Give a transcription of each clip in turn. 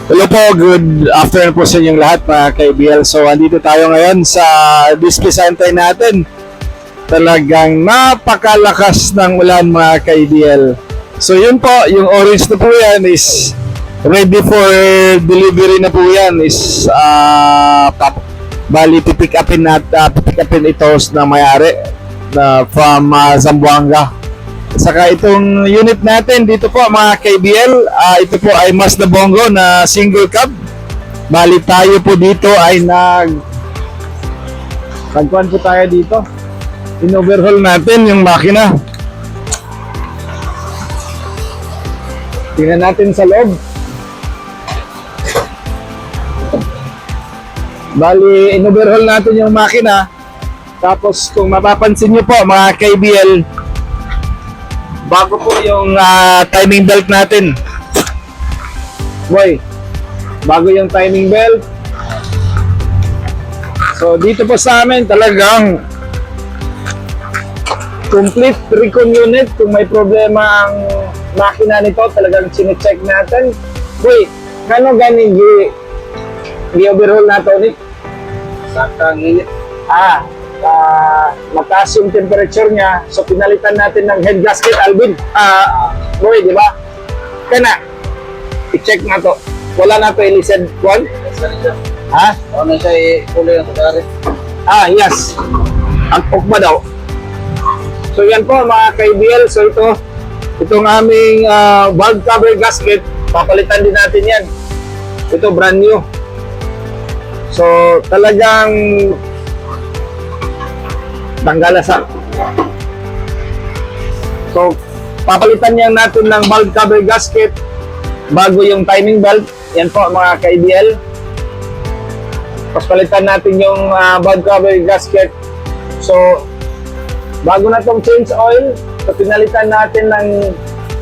Hello po, good afternoon po sa inyong lahat mga ka-ABL. So, andito tayo ngayon sa display center natin. Talagang napakalakas ng ulan mga ka-ABL. So, yun po, yung orange na po yan is ready for delivery na po yan. Bali, pipick upin ito na may-ari from Zamboanga. Saka itong unit natin dito po mga KBL, ito po ay Mazda Bongo na single cab. Bali tayo po dito ay nagkuhan po tayo dito. In-overhaul natin yung makina. Tingnan natin sa loob. Bali, in-overhaul natin yung makina. Tapos kung mapapansin nyo po mga KBL, bago po yung timing belt natin. Boy, bago yung timing belt. So dito po sa amin talagang complete recon unit. Kung may problema ang makina nito, talagang sine-check natin. Boy, kano ganing i-overhaul nato ulit? Sakang mataas yung temperature niya, so pinalitan natin ng head gasket, Alvin. Boy, di ba? Kana, i-check na to. Wala na to ilisad one? Ha? Ano siya i-puloy ang tagari? Yes. Ang ba daw? So yan po mga ka-ABL. So itong aming valve cover gasket, papalitan din natin yan. Ito brand new. So talagang tanggalasa. So, papalitan niya natin ng valve cover gasket bago yung timing belt. Yan po mga ka-ABL. Tapos palitan natin yung valve cover gasket. So, bago na itong change oil, so pinalitan natin ng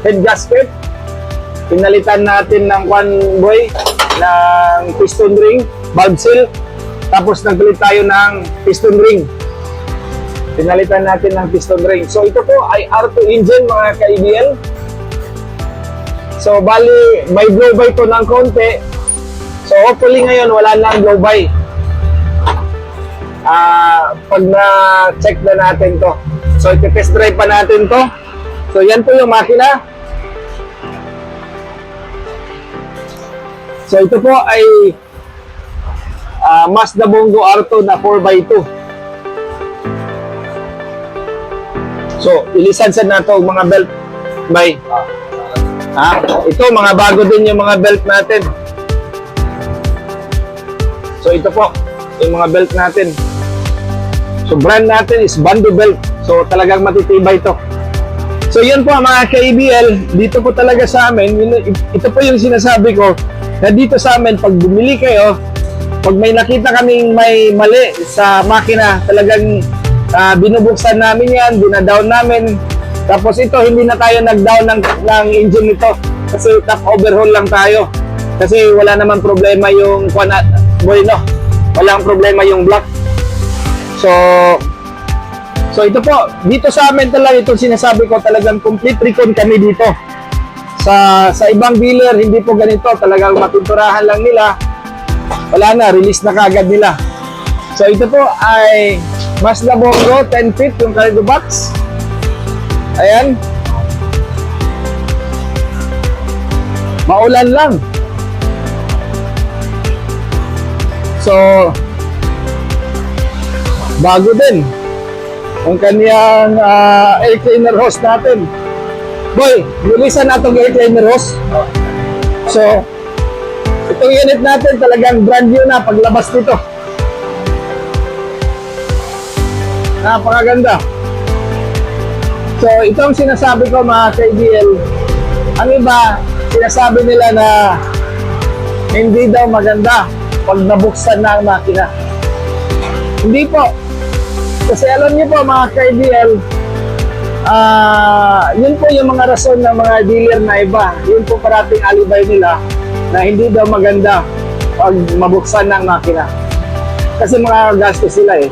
head gasket. Pinalitan natin ng convoy, ng piston ring, valve seal. Tapos nagpalit tayo ng piston ring. Pinalitan natin ng piston ring. So ito po ay R2 engine mga ka-ABL. So bali, may blow-by to ng konti. So hopefully ngayon wala nang blow-by. Pag na-check na natin to. So iti-test drive pa natin to. So yan po yung makina. So ito po ay Mazda Bongo R2 na 4x2. So, ilisansan na ito mga belt by. Ito, mga bago din yung mga belt natin. So, ito po, yung mga belt natin. So, brand natin is Bando Belt. So, talagang matitibay ito. So, yun po mga ka-ABL, dito po talaga sa amin, ito po yung sinasabi ko, na dito sa amin, pag bumili kayo, pag may nakita kaming may mali sa makina, talagang binubuksan namin yan, dinadown namin. Tapos ito, hindi na tayo nag-down ng engine nito kasi top overhaul lang tayo. Kasi wala naman problema yung walang problema yung block. So ito po, dito sa amin talaga itong sinasabi ko, talagang complete recon kami dito. Sa ibang dealer, hindi po ganito, talagang mapinturahan lang nila. Wala na, release na kaagad nila. So ito po ay Mazda Bongo 10 feet yung cargo box. Ayan. Maulan lang. So bago din ang kaniyang air cleaner hose natin. Boy, bilisan na itong air cleaner hose. So itong unit natin talagang brand new na paglabas nito. Napakaganda. So, ito ang sinasabi ko mga ka-ABL. Ang iba, sinasabi nila na hindi daw maganda pag nabuksan na ang makina. Hindi po. Kasi alam niyo po mga ka-ABL, yun po yung mga rason ng mga dealer na iba. Yun po parating alibay nila na hindi daw maganda pag mabuksan ng makina. Kasi mga gastos sila eh.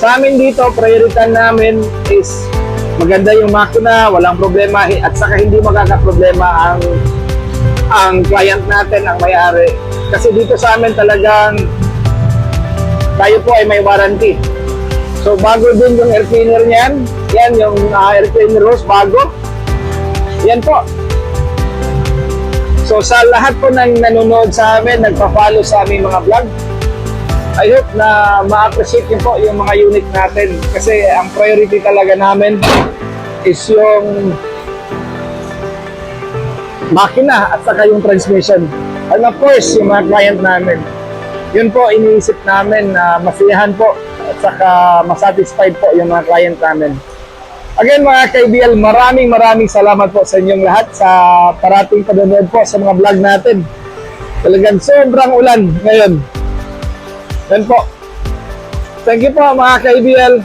Sa amin dito, priority namin is maganda yung makina, walang problema, at saka hindi magkakaproblema ang client natin ang may-ari. Kasi dito sa amin talagang tayo po ay may warranty. So bago din yung air cleaner niyan, yan yung air cleaner hose bago. Yan po. So sa lahat po ng nanonood sa amin, nagpa-follow sa aming mga vlog, I hope na ma-appreciate niyo po yung mga unit natin kasi ang priority talaga namin is yung makina at saka yung transmission. And of course, yung mga client namin. Yun po, iniisip namin na masiyahan po at saka masatisfied po yung mga client namin. Again mga ka-IBL, maraming salamat po sa inyong lahat sa parating panonood po sa mga vlog natin. Talagang sobrang ulan ngayon. Yan po. Thank you po mga ka-IBL.